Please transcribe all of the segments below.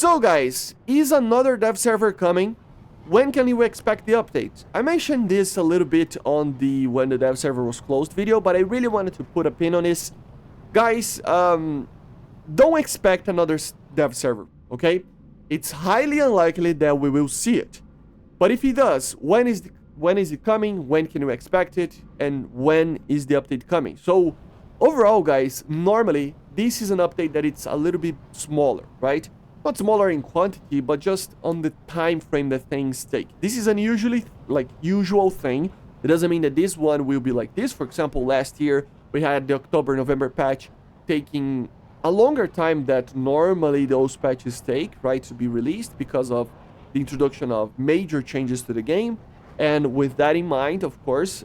So guys, is another dev server coming? When can you expect the update? I mentioned this a little bit on the when the dev server was closed video, but I really wanted to put a pin on this. Guys, don't expect another dev server, okay? It's highly unlikely that we will see it. But if it does, when is it coming? When can you expect it? And when is the update coming? So overall, guys, normally this is an update that it's a little bit smaller, right? Not smaller in quantity, but just on the time frame that things take. This is unusually usual thing. It doesn't mean that this one will be like this. For example, last year we had the October-November patch taking a longer time that normally those patches take, right, to be released because of the introduction of major changes to the game. And with that in mind, of course,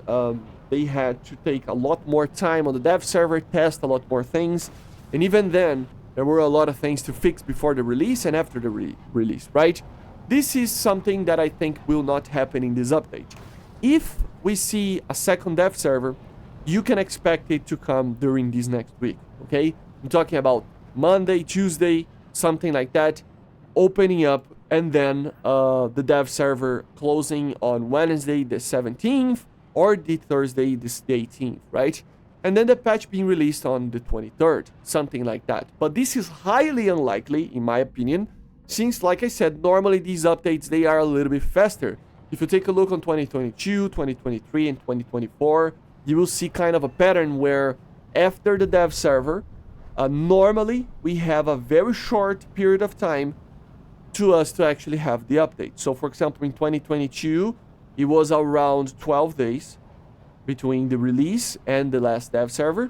they had to take a lot more time on the dev server, test a lot more things, and even then there were a lot of things to fix before the release and after the release, right? This is something that I think will not happen in this update. If we see a second dev server, you can expect it to come during this next week, okay? I'm talking about Monday, Tuesday, something like that, opening up, and then the dev server closing on Wednesday the 17th or the Thursday the 18th, right? And then the patch being released on the 23rd, something like that. But this is highly unlikely, in my opinion, since, like I said, normally these updates, they are a little bit faster. If you take a look on 2022, 2023, and 2024, you will see kind of a pattern where after the dev server, normally we have a very short period of time to us to actually have the update. So, for example, in 2022, it was around 12 days between the release and the last dev server.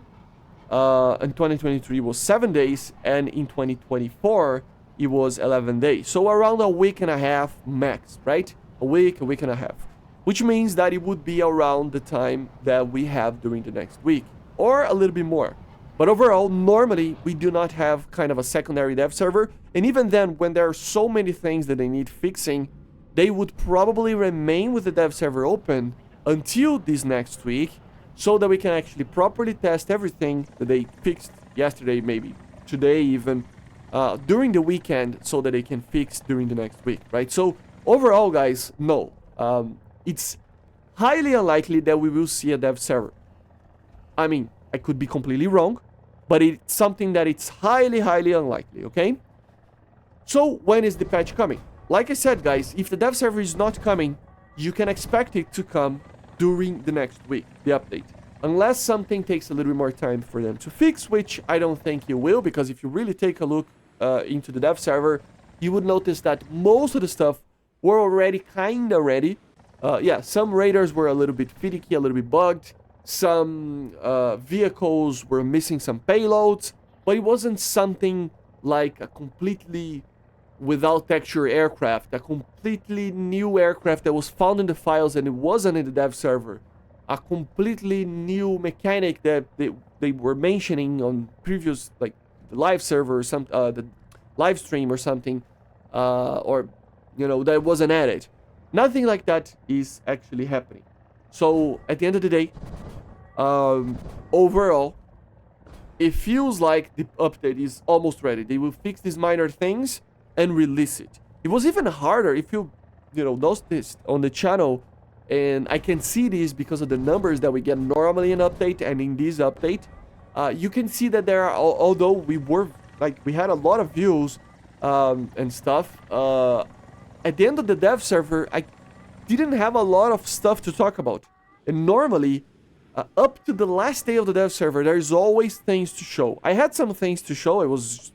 In 2023 was 7 days, and in 2024 it was 11 days. So around a week and a half max, right? A week and a half. Which means that it would be around the time that we have during the next week, or a little bit more. But overall, normally we do not have kind of a secondary dev server, and even then, when there are so many things that they need fixing, they would probably remain with the dev server open until this next week, so that we can actually properly test everything that they fixed yesterday, maybe today even, during the weekend, so that they can fix during the next week, right? So overall, guys, no, it's highly unlikely that we will see a dev server. I mean, I could be completely wrong, but it's something that it's highly unlikely, okay? So when is the patch coming? Like I said, guys, if the dev server is not coming, you can expect it to come during the next week, the update. Unless something takes a little bit more time for them to fix, which I don't think it will, because if you really take a look into the dev server, you would notice that most of the stuff were already kinda ready. Yeah, some raiders were a little bit finicky, a little bit bugged. Some vehicles were missing some payloads, but it wasn't something like a completely without texture aircraft, a completely new aircraft that was found in the files and it wasn't in the dev server, a completely new mechanic that they were mentioning on previous, like the live server or some the live stream or something, or you know, that wasn't added. Nothing like that is actually happening. So at the end of the day, overall, it feels like the update is almost ready. They will fix these minor things and release it. It was even harder if you notice on the channel, and I can see this because of the numbers that we get normally in update and in this update. You can see that there are, although we had a lot of views and stuff, at the end of the dev server, I didn't have a lot of stuff to talk about. And normally, up to the last day of the dev server, there's always things to show. I had some things to show. I was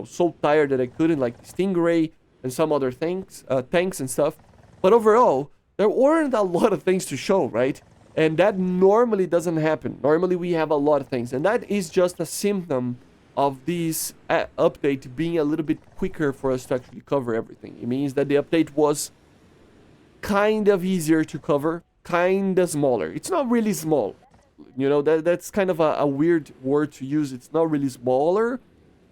so tired that I couldn't, like Stingray and some other things, tanks and stuff. But overall, there weren't a lot of things to show, right? And that normally doesn't happen. Normally we have a lot of things, and that is just a symptom of this update being a little bit quicker for us to actually cover everything. It means that the update was kind of easier to cover, kind of smaller. It's not really small. That's kind of a weird word to use. It's not really smaller,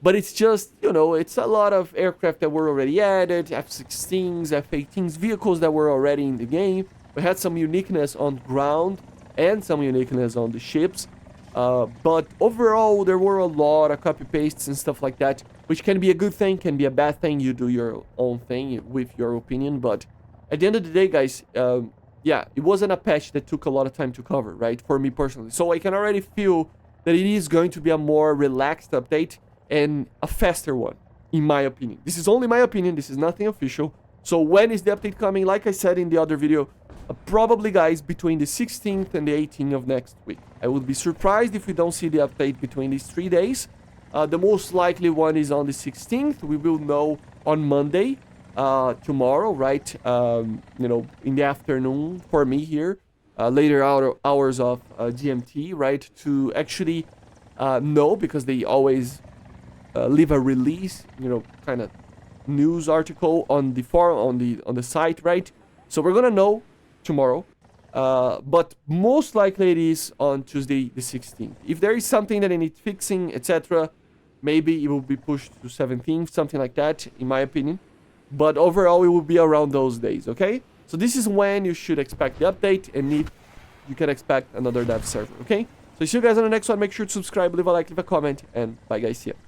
but it's just, it's a lot of aircraft that were already added, F-16s, F-18s, vehicles that were already in the game. We had some uniqueness on ground and some uniqueness on the ships. But overall, there were a lot of copy-pastes and stuff like that. which can be a good thing, can be a bad thing. You do your own thing with your opinion, but at the end of the day, guys, yeah, it wasn't a patch that took a lot of time to cover, right, for me personally. So I can already feel that it is going to be a more relaxed update and a faster one, in my opinion. This is only my opinion, this is nothing official. So when is the update coming? Like I said in the other video, probably, guys, between the 16th and the 18th of next week. I would be surprised if we don't see the update between these 3 days. The most likely one is on the 16th. We will know on Monday, tomorrow, right? You know, in the afternoon for me here, later hours of GMT, right? To actually know, because they always leave a release, you know, kind of news article on the forum, on the site, right? So we're gonna know tomorrow, but most likely it is on Tuesday the 16th. If there is something that I need fixing, etc., maybe it will be pushed to 17th, something like that, in my opinion. But overall, it will be around those days, okay? So this is when you should expect the update, and if you can expect another dev server, okay? So see you guys on the next one. Make sure to subscribe, leave a like, leave a comment, and bye, guys. See ya.